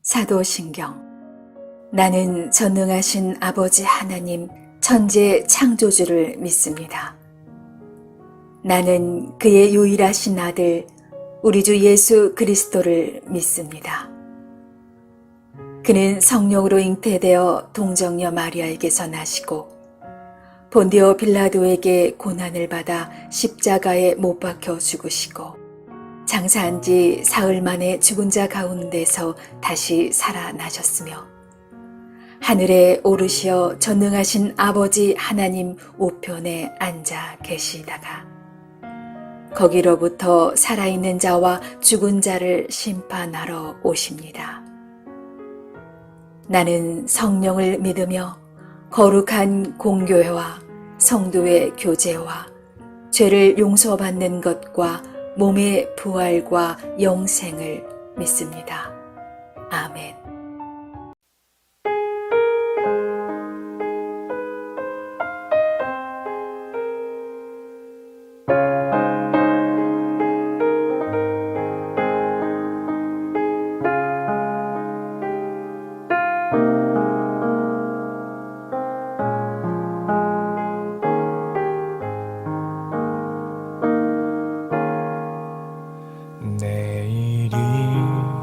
사도신경. 나는 전능하신 아버지 하나님 천재 창조주를 믿습니다. 나는 그의 유일하신 아들 우리 주 예수 그리스도를 믿습니다. 그는 성령으로 잉태되어 동정녀 마리아에게서 나시고 본디오 빌라도에게 고난을 받아 십자가에 못 박혀 죽으시고 장사한 지 사흘 만에 죽은 자 가운데서 다시 살아나셨으며 하늘에 오르시어 전능하신 아버지 하나님 우편에 앉아 계시다가 거기로부터 살아있는 자와 죽은 자를 심판하러 오십니다. 나는 성령을 믿으며 거룩한 공교회와 성도의 교제와 죄를 용서받는 것과 몸의 부활과 영생을 믿습니다. 아멘.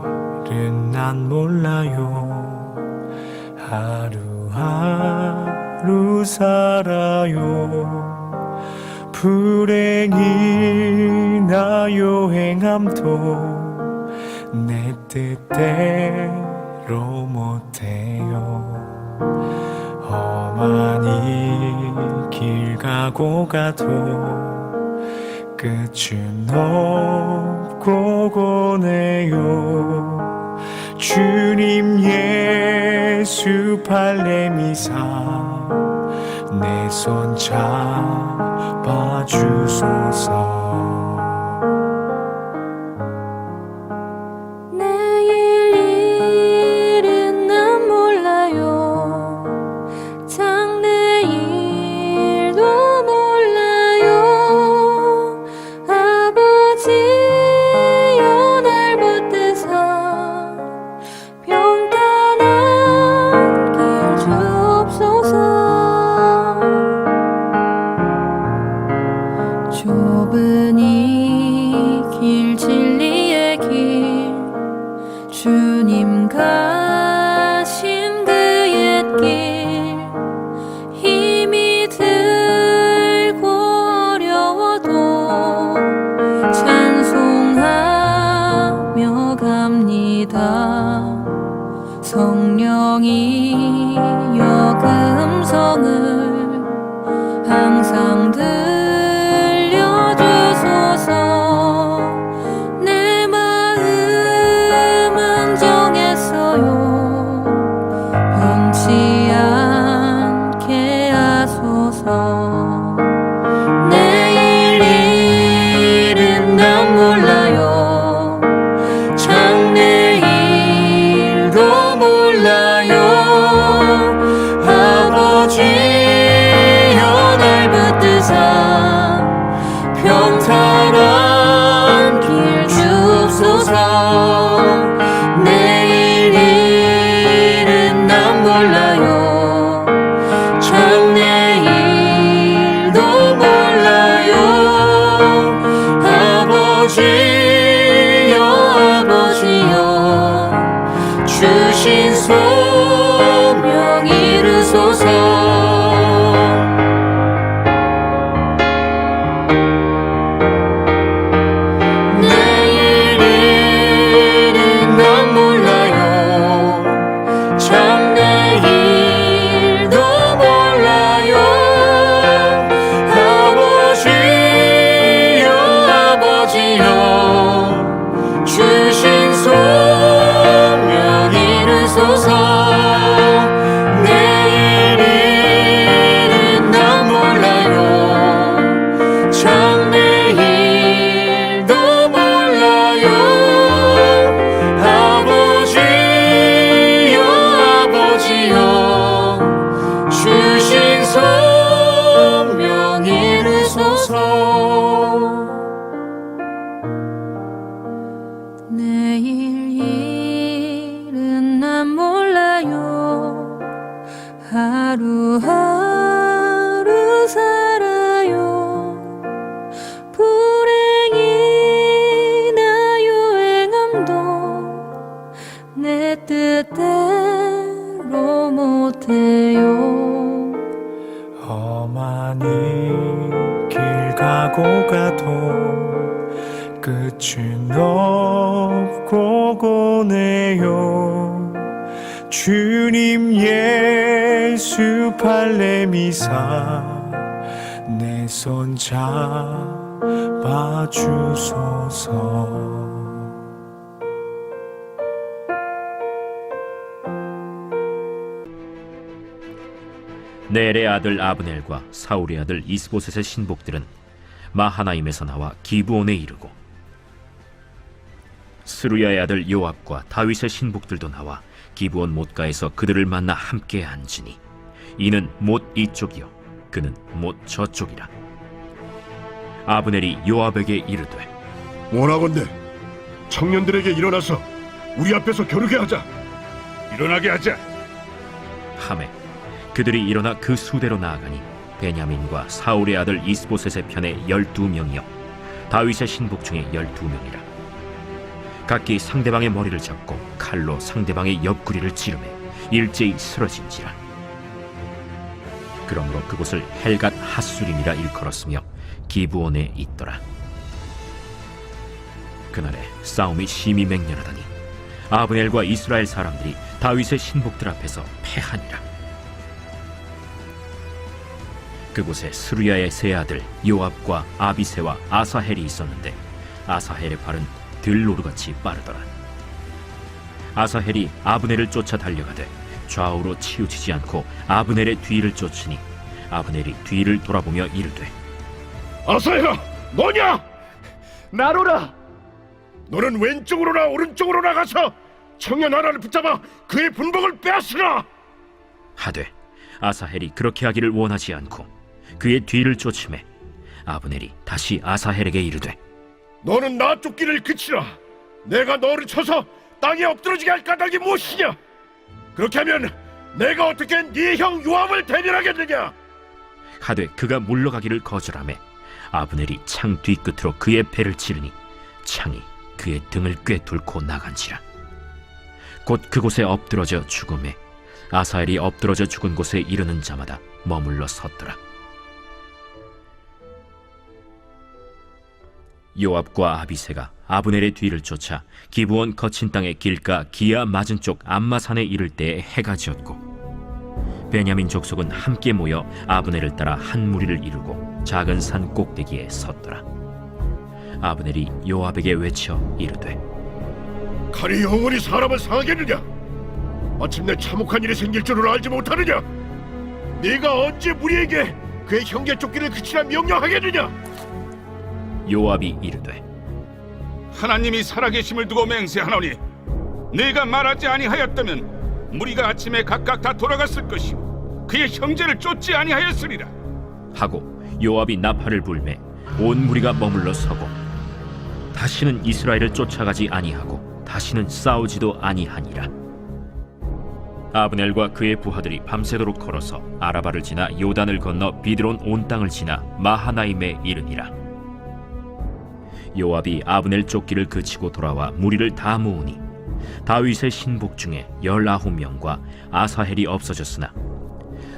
내일은 난 몰라요. 하루하루 살아요. 불행이나 요행함도 내 뜻대로 못해요. 험한 이 길 가고 가도 끝은 없고 고네요. 주님 예수 발레미사 내 손 잡아주소서. 내일 일은 난 몰라요. 장래일도 몰라요. 아버지여 날 붙드사 평탄한 길 주옵소서. 좁은 이 길 진리의 길 주님 가신 그 옛길 힘이 들고 어려워도 찬송하며 갑니다. 성령이여 그 음성을 항상 들려주소서. 내 마음은 정했어요. 변치 않게 하소서. 내일 일은 난 몰라요. 장래일도 몰라요. 아버지여 날 붙드사 평탄한 길 주옵소서. 내일 일은 난 몰라요. 장래일도 몰라요. 아버지여 아버지여 주신 소명 이루소서. 내일 일은 난 몰라요. 장래일도 몰라요. 아버지여 아버지여 주신 소명 이루소서. 뜻대로 못해요. 험하니 길 가고 가도 끝은 없고 고네요. 주님 예수 발레미사 내 손 잡아주소서. 넬의 아들 아브넬과 사울의 아들 이스보셋의 신복들은 마하나임에서 나와 기브온에 이르고, 스루야의 아들 요압과 다윗의 신복들도 나와 기브온 못가에서 그들을 만나 함께 앉으니 이는 못 이쪽이요 그는 못 저쪽이라. 아브넬이 요압에게 이르되, 원하건대 청년들에게 일어나서 우리 앞에서 겨루게 하자. 일어나게 하자. 하매 그들이 일어나 그 수대로 나아가니 베냐민과 사울의 아들 이스보셋의 편에 12명이요 다윗의 신복 중에 12명이라. 각기 상대방의 머리를 잡고 칼로 상대방의 옆구리를 찌르매 일제히 쓰러진지라. 그러므로 그곳을 헬갓 핫수림이라 일컬었으며 기브온에 있더라. 그날에 싸움이 심히 맹렬하더니 아브넬과 이스라엘 사람들이 다윗의 신복들 앞에서 패하니라. 그곳에 스루야의 세 아들 요압과 아비새와 아사헬이 있었는데 아사헬의 발은 들노루같이 빠르더라. 아사헬이 아브넬을 쫓아 달려가되 좌우로 치우치지 않고 아브넬의 뒤를 쫓으니 아브넬이 뒤를 돌아보며 이르되, 아사야, 너냐? 나로라. 너는 왼쪽으로나 오른쪽으로나 가서 청년 하나를 붙잡아 그의 분복을 빼앗으라. 하되 아사헬이 그렇게 하기를 원하지 않고 그의 뒤를 쫓으매 아브넬이 다시 아사헬에게 이르되, 너는 나 쫓기를 그치라. 내가 너를 쳐서 땅에 엎드러지게 할 까닭이 무엇이냐? 그렇게 하면 내가 어떻게 네 형 요압을 대면하겠느냐? 하되 그가 물러가기를 거절하매 아브넬이 창 뒤끝으로 그의 배를 찌르니 창이 그의 등을 꿰뚫고 나간지라. 곧 그곳에 엎드러져 죽음에 아사헬이 엎드러져 죽은 곳에 이르는 자마다 머물러 섰더라. 요압과 아비새가 아브넬의 뒤를 쫓아 기브온 거친 땅의 길가 기아 맞은 쪽 암마산에 이를 때에 해가 지었고 베냐민 족속은 함께 모여 아브넬을 따라 한 무리를 이루고 작은 산 꼭대기에 섰더라. 아브넬이 요압에게 외쳐 이르되, 칼이 영원히 사람을 상하겠느냐? 마침내 참혹한 일이 생길 줄을 알지 못하느냐? 네가 언제 무리에게 그의 형제 쫓기를 그치라 명령하겠느냐? 요압이 이르되, 하나님이 살아계심을 두고 맹세하노니 네가 말하지 아니하였다면 무리가 아침에 각각 다 돌아갔을 것이요 그의 형제를 쫓지 아니하였으리라 하고 요압이 나팔을 불매 온 무리가 머물러 서고 다시는 이스라엘을 쫓아가지 아니하고 다시는 싸우지도 아니하니라. 아브넬과 그의 부하들이 밤새도록 걸어서 아라바를 지나 요단을 건너 비드론 온 땅을 지나 마하나임에 이르니라. 요압이 아브넬 쫓기를 그치고 돌아와 무리를 다 모으니 다윗의 신복 중에 19명과 아사헬이 없어졌으나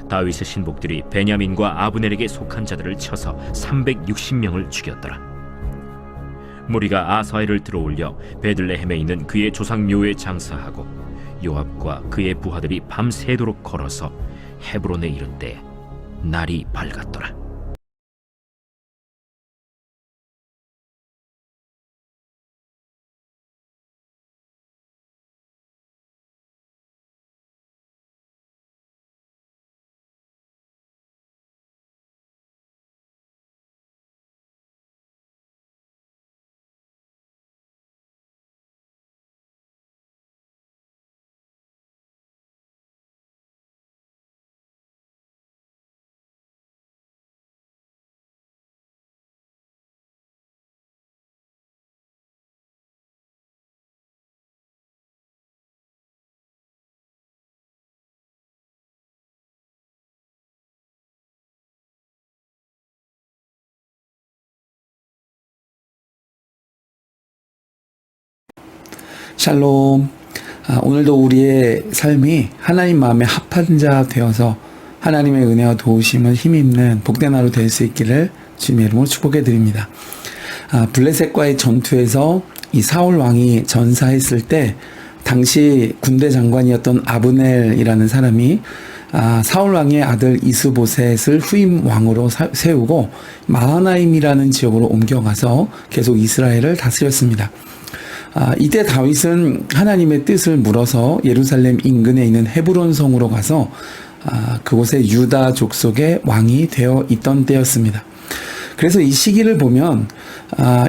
다윗의 신복들이 베냐민과 아브넬에게 속한 자들을 쳐서 360명을 죽였더라. 무리가 아사헬을 들어올려 베들레헴에 있는 그의 조상 묘에 장사하고 요압과 그의 부하들이 밤새도록 걸어서 헤브론에 이른 때에 날이 밝았더라. 샬롬. 오늘도 우리의 삶이 하나님 마음에 합한 자 되어서 하나님의 은혜와 도우심을 힘입는 복된 하루 될 수 있기를 주님의 이름으로 축복해 드립니다. 블레셋과의 전투에서 이 사울 왕이 전사했을 때 당시 군대 장관이었던 아브넬이라는 사람이 사울 왕의 아들 이스보셋을 후임 왕으로 세우고 마하나임이라는 지역으로 옮겨가서 계속 이스라엘을 다스렸습니다. 이때 다윗은 하나님의 뜻을 물어서 예루살렘 인근에 있는 헤브론 성으로 가서 그곳에 유다 족속의 왕이 되어 있던 때였습니다. 그래서 이 시기를 보면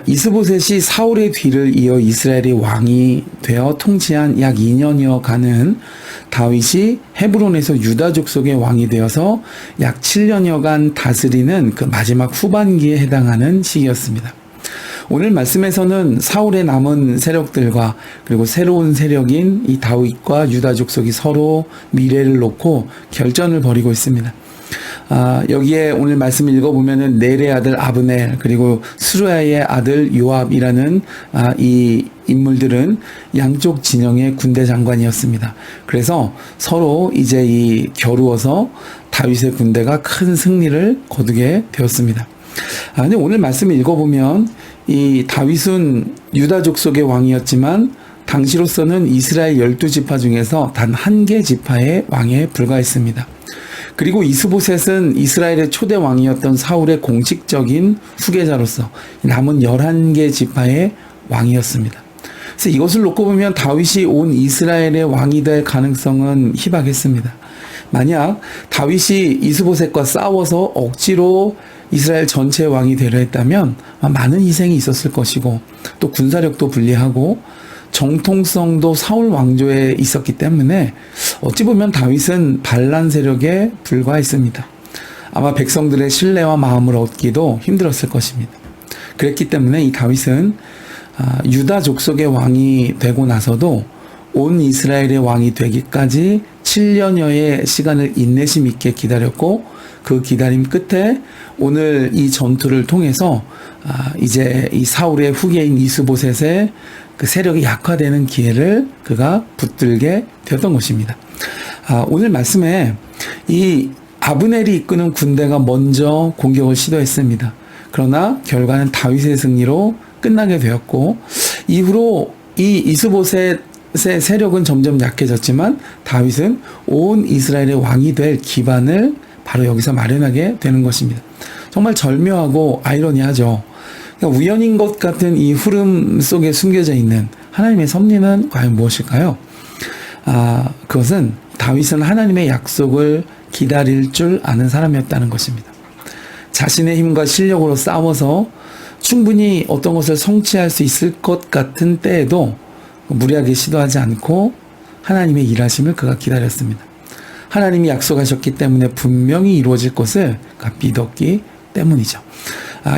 이스보셋이 사울의 뒤를 이어 이스라엘의 왕이 되어 통치한 약 2년여 가는 다윗이 헤브론에서 유다 족속의 왕이 되어서 약 7년여간 다스리는 그 마지막 후반기에 해당하는 시기였습니다. 오늘 말씀에서는 사울의 남은 세력들과 그리고 새로운 세력인 이 다윗과 유다 족속이 서로 미래를 놓고 결전을 벌이고 있습니다. 여기에 오늘 말씀을 읽어보면은 넬의 아들 아브넬 그리고 스루야의 아들 요압이라는 이 인물들은 양쪽 진영의 군대 장관이었습니다. 그래서 서로 이제 이 겨루어서 다윗의 군대가 큰 승리를 거두게 되었습니다. 근데 오늘 말씀을 읽어보면 이 다윗은 유다 족속의 왕이었지만 당시로서는 이스라엘 12지파 중에서 단 한 개 지파의 왕에 불과했습니다. 그리고 이스보셋은 이스라엘의 초대 왕이었던 사울의 공식적인 후계자로서 남은 11개 지파의 왕이었습니다. 그래서 이것을 놓고 보면 다윗이 온 이스라엘의 왕이 될 가능성은 희박했습니다. 만약 다윗이 이스보셋과 싸워서 억지로 이스라엘 전체의 왕이 되려 했다면 많은 희생이 있었을 것이고 또 군사력도 불리하고 정통성도 사울 왕조에 있었기 때문에 어찌 보면 다윗은 반란 세력에 불과했습니다. 아마 백성들의 신뢰와 마음을 얻기도 힘들었을 것입니다. 그랬기 때문에 이 다윗은 유다 족속의 왕이 되고 나서도 온 이스라엘의 왕이 되기까지 7년여의 시간을 인내심 있게 기다렸고 그 기다림 끝에 오늘 이 전투를 통해서 이제 이 사울의 후계인 이스보셋의 그 세력이 약화되는 기회를 그가 붙들게 되었던 것입니다. 오늘 말씀에 이 아브넬이 이끄는 군대가 먼저 공격을 시도했습니다. 그러나 결과는 다윗의 승리로 끝나게 되었고 이후로 이 이스보셋의 세력은 점점 약해졌지만 다윗은 온 이스라엘의 왕이 될 기반을 바로 여기서 마련하게 되는 것입니다. 정말 절묘하고 아이러니하죠. 그러니까 우연인 것 같은 이 흐름 속에 숨겨져 있는 하나님의 섭리는 과연 무엇일까요? 그것은 다윗은 하나님의 약속을 기다릴 줄 아는 사람이었다는 것입니다. 자신의 힘과 실력으로 싸워서 충분히 어떤 것을 성취할 수 있을 것 같은 때에도 무리하게 시도하지 않고 하나님의 일하심을 그가 기다렸습니다. 하나님이 약속하셨기 때문에 분명히 이루어질 것을 그가 믿었기 때문이죠.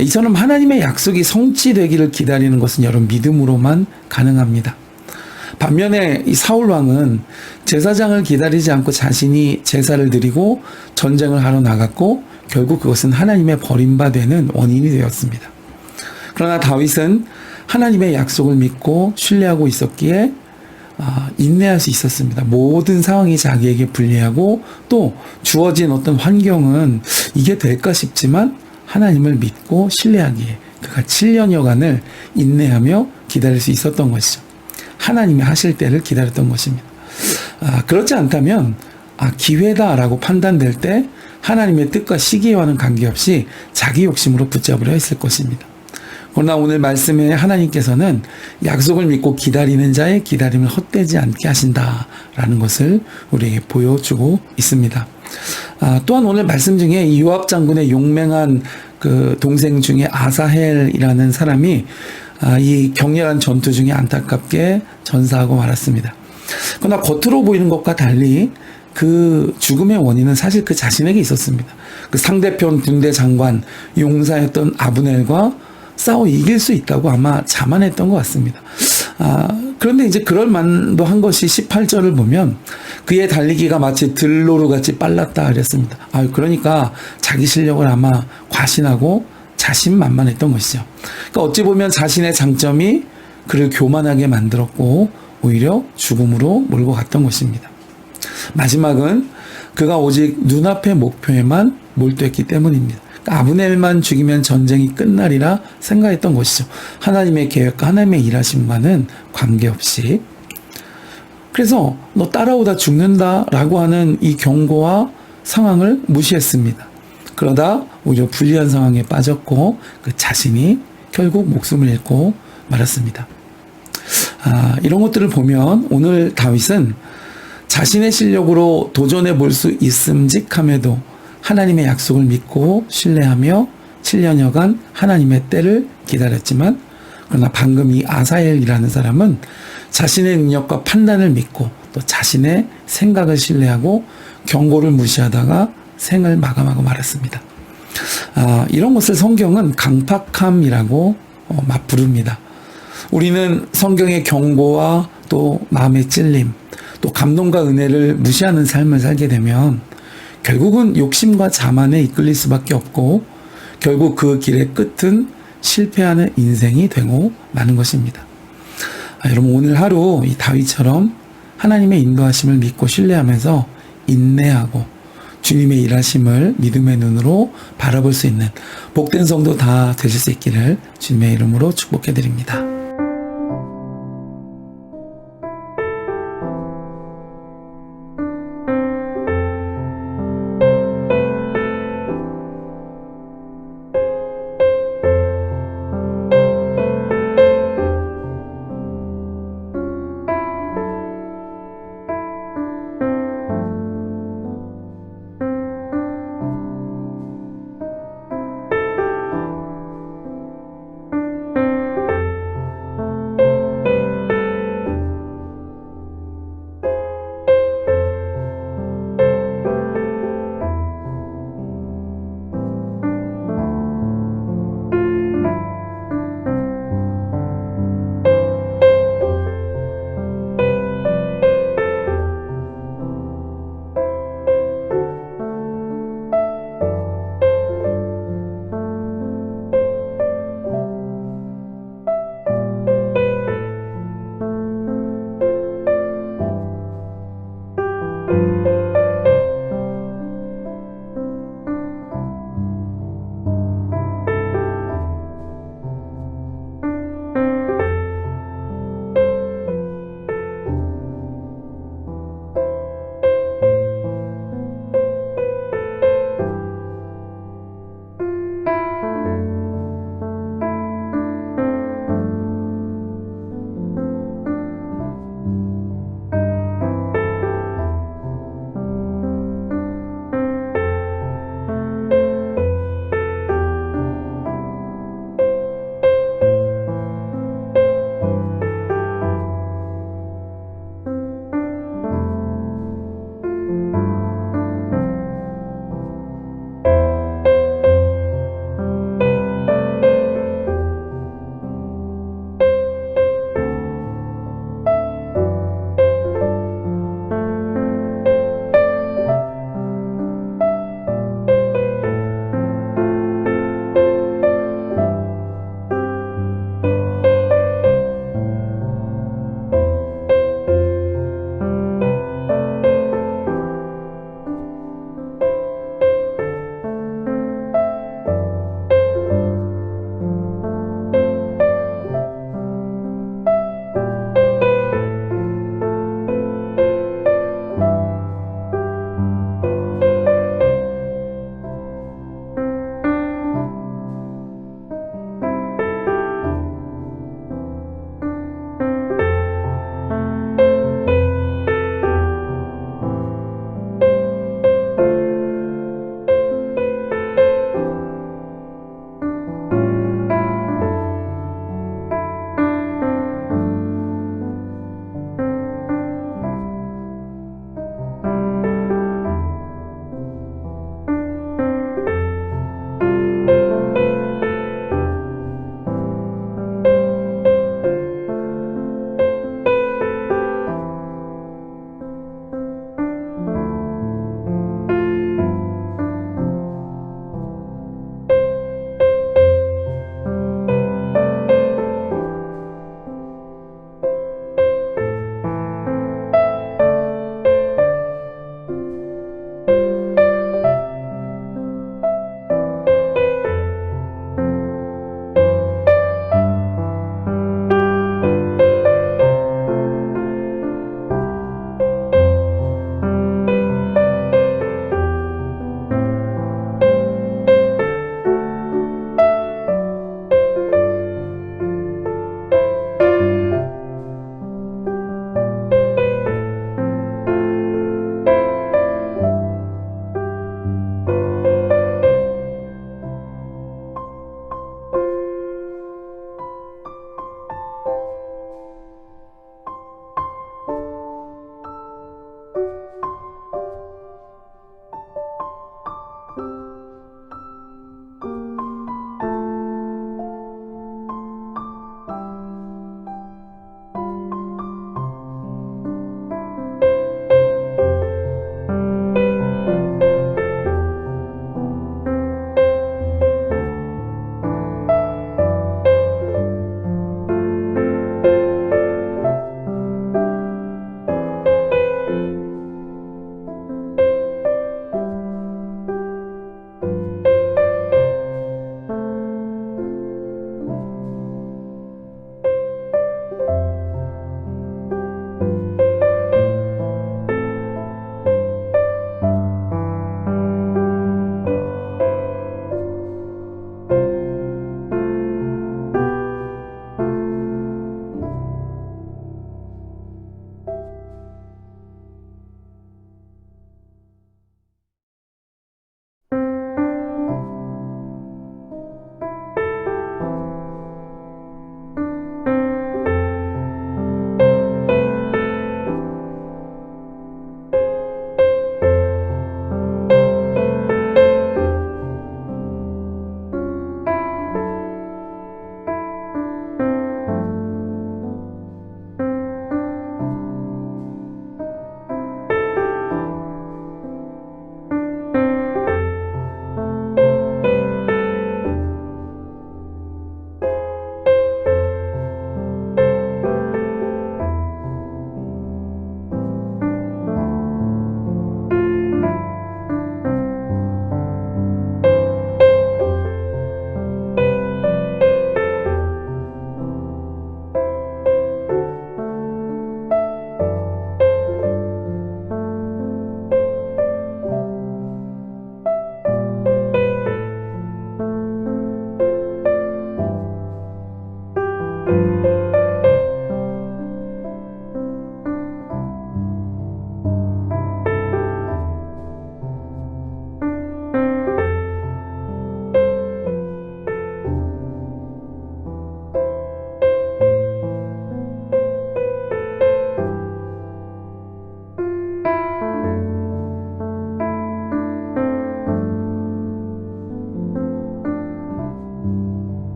이처럼 하나님의 약속이 성취되기를 기다리는 것은 여러분 믿음으로만 가능합니다. 반면에 이 사울 왕은 제사장을 기다리지 않고 자신이 제사를 드리고 전쟁을 하러 나갔고 결국 그것은 하나님의 버림받는 원인이 되었습니다. 그러나 다윗은 하나님의 약속을 믿고 신뢰하고 있었기에 인내할 수 있었습니다. 모든 상황이 자기에게 불리하고 또 주어진 어떤 환경은 이게 될까 싶지만 하나님을 믿고 신뢰하기에 그가 7년여간을 인내하며 기다릴 수 있었던 것이죠. 하나님이 하실 때를 기다렸던 것입니다. 그렇지 않다면 기회다라고 판단될 때 하나님의 뜻과 시기와는 관계없이 자기 욕심으로 붙잡으려 했을 것입니다. 그러나 오늘 말씀에 하나님께서는 약속을 믿고 기다리는 자의 기다림을 헛되지 않게 하신다라는 것을 우리에게 보여주고 있습니다. 또한 오늘 말씀 중에 이 요압 장군의 용맹한 그 동생 중에 아사헬이라는 사람이 이 격렬한 전투 중에 안타깝게 전사하고 말았습니다. 그러나 겉으로 보이는 것과 달리 그 죽음의 원인은 사실 그 자신에게 있었습니다. 그 상대편 군대 장관 용사였던 아브넬과 싸워 이길 수 있다고 아마 자만했던 것 같습니다. 그런데 이제 그럴 만도 한 것이 18절을 보면 그의 달리기가 마치 들노루같이 빨랐다 그랬습니다. 그러니까 자기 실력을 아마 과신하고 자신만만했던 것이죠. 그러니까 어찌 보면 자신의 장점이 그를 교만하게 만들었고 오히려 죽음으로 몰고 갔던 것입니다. 마지막은 그가 오직 눈앞의 목표에만 몰두했기 때문입니다. 그러니까 아브넬만 죽이면 전쟁이 끝나리라 생각했던 것이죠. 하나님의 계획과 하나님의 일하심과는 관계없이. 그래서 너 따라오다 죽는다라고 하는 이 경고와 상황을 무시했습니다. 그러다 오히려 불리한 상황에 빠졌고 그 자신이 결국 목숨을 잃고 말았습니다. 이런 것들을 보면 오늘 다윗은 자신의 실력으로 도전해 볼 수 있음직함에도 하나님의 약속을 믿고 신뢰하며 7년여간 하나님의 때를 기다렸지만, 그러나 방금 이 아사엘이라는 사람은 자신의 능력과 판단을 믿고 또 자신의 생각을 신뢰하고 경고를 무시하다가 생을 마감하고 말았습니다. 이런 것을 성경은 강팍함이라고 부릅니다. 우리는 성경의 경고와 또 마음의 찔림, 또 감동과 은혜를 무시하는 삶을 살게 되면 결국은 욕심과 자만에 이끌릴 수밖에 없고 결국 그 길의 끝은 실패하는 인생이 되고 마는 것입니다. 여러분, 오늘 하루 이 다윗처럼 하나님의 인도하심을 믿고 신뢰하면서 인내하고 주님의 일하심을 믿음의 눈으로 바라볼 수 있는 복된 성도 다 되실 수 있기를 주님의 이름으로 축복해 드립니다.